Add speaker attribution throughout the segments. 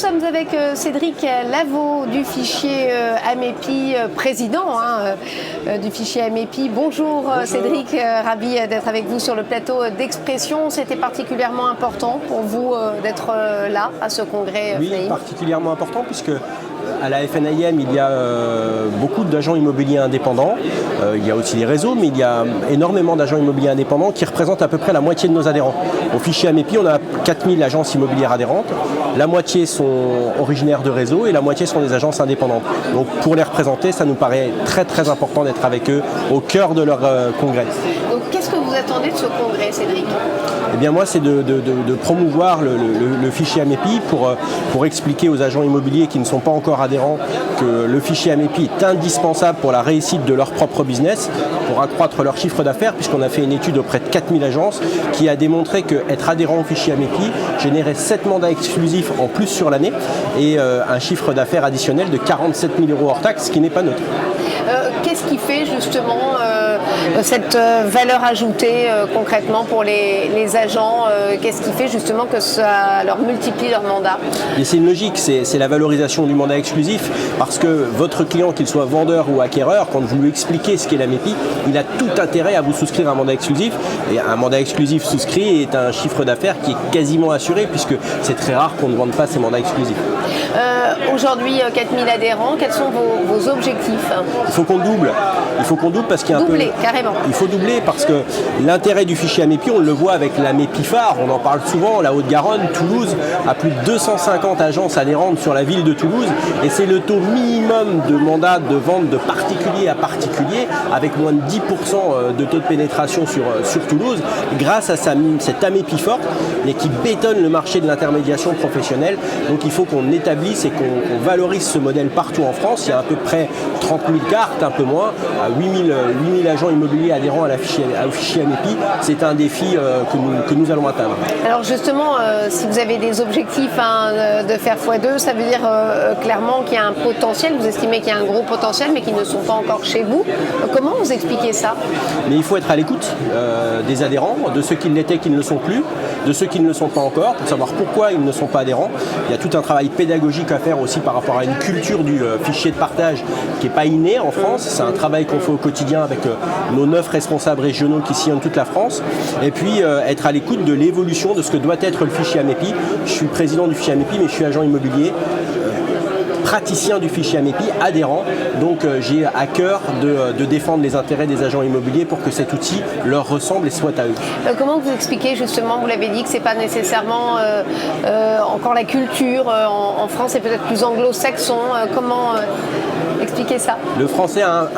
Speaker 1: sommes avec Cédric Lavaux du fichier Amepi, président du fichier Amepi. Bonjour Cédric, ravi d'être avec vous sur le plateau d'Expression. C'était particulièrement important pour vous d'être là à ce congrès
Speaker 2: Oui,
Speaker 1: FNAIM.
Speaker 2: particulièrement important puisque à la FNAIM, il y a beaucoup d'agents immobiliers indépendants. Il y a aussi les réseaux, mais il y a énormément d'agents immobiliers indépendants qui représentent à peu près la moitié de nos adhérents. Au fichier Amepi, on a 4000 agences immobilières adhérentes. La moitié sont originaires de réseaux et la moitié sont des agences indépendantes. Donc pour les représenter, ça nous paraît très très important d'être avec eux au cœur de leur congrès.
Speaker 1: Donc qu'est-ce que vous attendez de ce congrès, Cédric ?
Speaker 2: Eh bien moi, c'est de promouvoir le fichier Amepi pour expliquer aux agents immobiliers qui ne sont pas encore adhérents que le fichier Amepi est indispensable pour la réussite de leur propre business, pour accroître leur chiffre d'affaires, puisqu'on a fait une étude auprès de 4000 agences qui a démontré qu'être adhérent au fichier Amepi générait 7 mandats exclusifs en plus sur l'année et un chiffre d'affaires additionnel de 47 000 € hors taxe, ce qui n'est pas neutre.
Speaker 1: Qu'est-ce qui fait justement cette valeur ajoutée concrètement pour les agents? Qu'est-ce qui fait justement que ça leur multiplie leur mandat?
Speaker 2: Et c'est une logique, c'est la valorisation du mandat exclusif, parce que votre client, qu'il soit vendeur ou acquéreur, quand vous lui expliquez ce qu'est l'Amepi, il a tout intérêt à vous souscrire un mandat exclusif. Et un mandat exclusif souscrit est un chiffre d'affaires qui est quasiment assuré, puisque c'est très rare qu'on ne vende pas ces mandats exclusifs.
Speaker 1: Aujourd'hui, 4000 adhérents, quels sont vos objectifs?
Speaker 2: Il faut qu'on double. Il faut qu'on double parce qu'il y a
Speaker 1: carrément.
Speaker 2: Il faut doubler parce que l'intérêt du fichier Amepi, on le voit avec l'Amepi phare, on en parle souvent, la Haute-Garonne, Toulouse a plus de 250 agences adhérentes sur la ville de Toulouse et c'est le taux minimum de mandat de vente de particulier à particulier avec moins de 10% de taux de pénétration sur Toulouse grâce à cette Amepi forte mais qui bétonne le marché de l'intermédiation professionnelle. Donc il faut qu'on établisse et qu'on valorise ce modèle partout en France. Il y a à peu près 30 000 cartes, un peu moins, 8 000 agents immobiliers adhérents au fichier Amepi. C'est un défi que nous allons atteindre.
Speaker 1: Alors justement, si vous avez des objectifs de faire x2, ça veut dire clairement qu'il y a un potentiel, vous estimez qu'il y a un gros potentiel, mais qui ne sont pas encore chez vous. Comment vous expliquez ça?
Speaker 2: Mais il faut être à l'écoute des adhérents, de ceux qui l'étaient, qui ne le sont plus, de ceux qui ne le sont pas encore, pour savoir pourquoi ils ne sont pas adhérents. Il y a tout un travail pédagogique à faire aussi par rapport à une culture du fichier de partage qui n'est pas innée en France. C'est un travail qu'on fait au quotidien avec nos 9 responsables régionaux qui sillonnent toute la France. Et puis être à l'écoute de l'évolution de ce que doit être le fichier Amepi. Je suis président du fichier Amepi, mais je suis agent immobilier, praticien du fichier Amepi, adhérent. Donc j'ai à cœur de défendre les intérêts des agents immobiliers pour que cet outil leur ressemble et soit à eux.
Speaker 1: Comment vous expliquez justement, vous l'avez dit, que ce n'est pas nécessairement encore la culture en France, c'est peut-être plus anglo-saxon. Comment expliquer ça?
Speaker 2: Le français a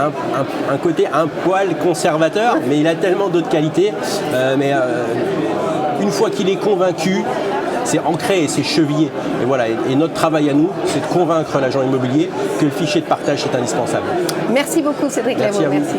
Speaker 2: un côté un poil conservateur, mais il a tellement d'autres qualités. Une fois qu'il est convaincu, c'est ancré et c'est chevillé. Et voilà. Et notre travail à nous, c'est de convaincre l'agent immobilier que le fichier de partage est indispensable.
Speaker 1: Merci beaucoup Cédric Lavaux.
Speaker 2: Merci.